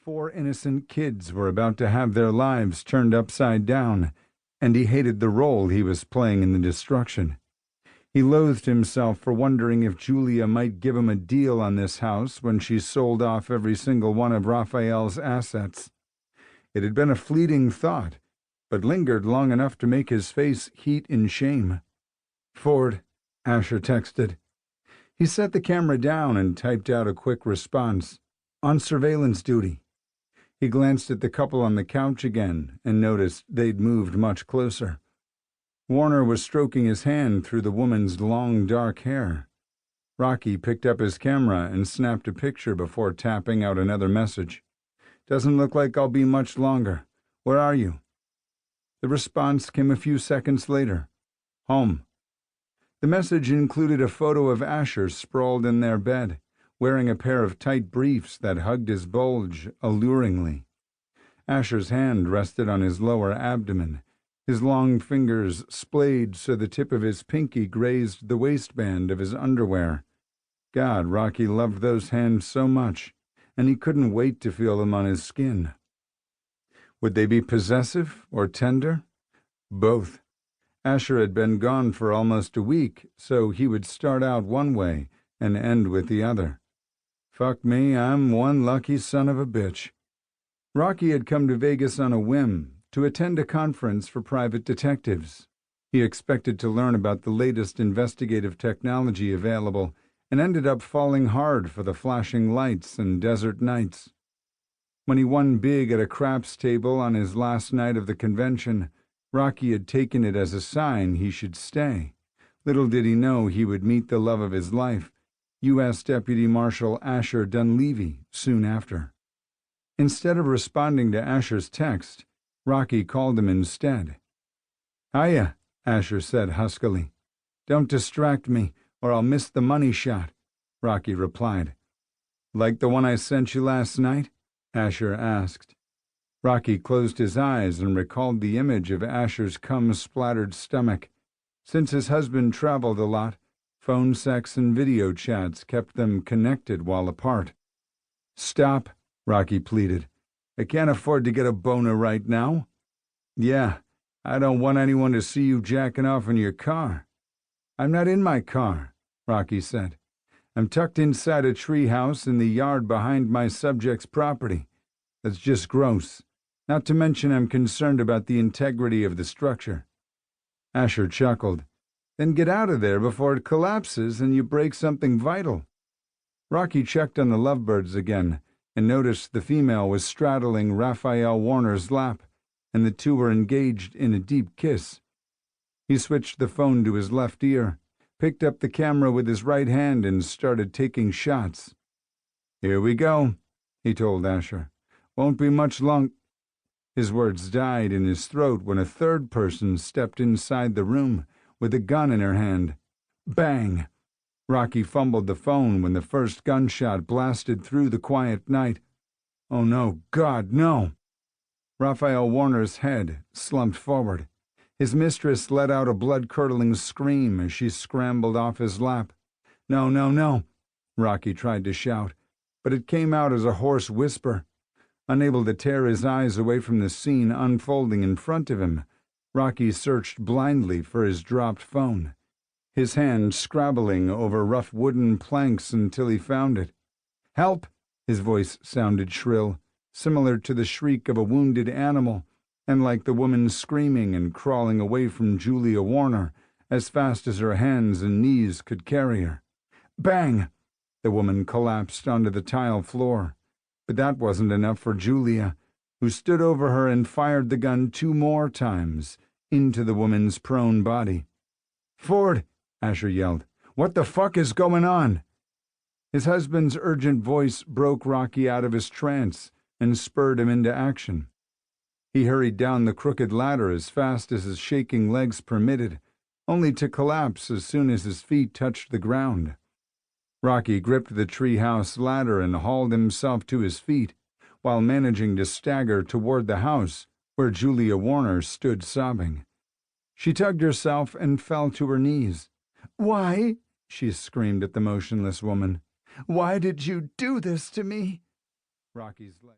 4 innocent kids were about to have their lives turned upside down, and he hated the role he was playing in the destruction. He loathed himself for wondering if Julia might give him a deal on this house when she sold off every single one of Raphael's assets. It had been a fleeting thought, but lingered long enough to make his face heat in shame. "Ford," Asher texted. He set the camera down and typed out a quick response. "On surveillance duty." He glanced at the couple on the couch again and noticed they'd moved much closer. Warner was stroking his hand through the woman's long dark hair. Rocky picked up his camera and snapped a picture before tapping out another message. "Doesn't look like I'll be much longer. Where are you?" The response came a few seconds later. "Home." The message included a photo of Asher sprawled in their bed, wearing a pair of tight briefs that hugged his bulge alluringly. Asher's hand rested on his lower abdomen, his long fingers splayed so the tip of his pinky grazed the waistband of his underwear. God, Rocky loved those hands so much, and he couldn't wait to feel them on his skin. Would they be possessive or tender? Both. Asher had been gone for almost a week, so he would start out one way and end with the other. Fuck me, I'm one lucky son of a bitch. Rocky had come to Vegas on a whim, to attend a conference for private detectives. He expected to learn about the latest investigative technology available and ended up falling hard for the flashing lights and desert nights. When he won big at a craps table on his last night of the convention, Rocky had taken it as a sign he should stay. Little did he know he would meet the love of his life, U.S. Deputy Marshal Asher Dunleavy, soon after. Instead of responding to Asher's text, Rocky called him instead. "Hiya," Asher said huskily. "Don't distract me, or I'll miss the money shot," Rocky replied. "Like the one I sent you last night?" Asher asked. Rocky closed his eyes and recalled the image of Asher's cum-splattered stomach. Since his husband traveled a lot, phone sex and video chats kept them connected while apart. "Stop," Rocky pleaded. "I can't afford to get a boner right now." "Yeah, I don't want anyone to see you jacking off in your car." "I'm not in my car," Rocky said. "I'm tucked inside a treehouse in the yard behind my subject's property. That's just gross. Not to mention I'm concerned about the integrity of the structure." Asher chuckled. "Then get out of there before it collapses and you break something vital." Rocky checked on the lovebirds again and noticed the female was straddling Raphael Warner's lap, and the two were engaged in a deep kiss. He switched the phone to his left ear, picked up the camera with his right hand, and started taking shots. "Here we go," he told Asher. "Won't be much long—" His words died in his throat when a third person stepped inside the room with a gun in her hand. Bang! Rocky fumbled the phone when the first gunshot blasted through the quiet night. "Oh no, God, no!" Raphael Warner's head slumped forward. His mistress let out a blood-curdling scream as she scrambled off his lap. "No, no, no!" Rocky tried to shout, but it came out as a hoarse whisper. Unable to tear his eyes away from the scene unfolding in front of him, Rocky searched blindly for his dropped phone, his hand scrabbling over rough wooden planks until he found it. "Help!" His voice sounded shrill, similar to the shriek of a wounded animal, and like the woman screaming and crawling away from Julia Warner as fast as her hands and knees could carry her. Bang! The woman collapsed onto the tile floor. But that wasn't enough for Julia, who stood over her and fired the gun 2 more times into the woman's prone body. "Ford!" Asher yelled. "What the fuck is going on?" His husband's urgent voice broke Rocky out of his trance and spurred him into action. He hurried down the crooked ladder as fast as his shaking legs permitted, only to collapse as soon as his feet touched the ground. Rocky gripped the treehouse ladder and hauled himself to his feet, while managing to stagger toward the house where Julia Warner stood sobbing. She tugged herself and fell to her knees. "Why?" she screamed at the motionless woman. "Why did you do this to me?" Rocky's leg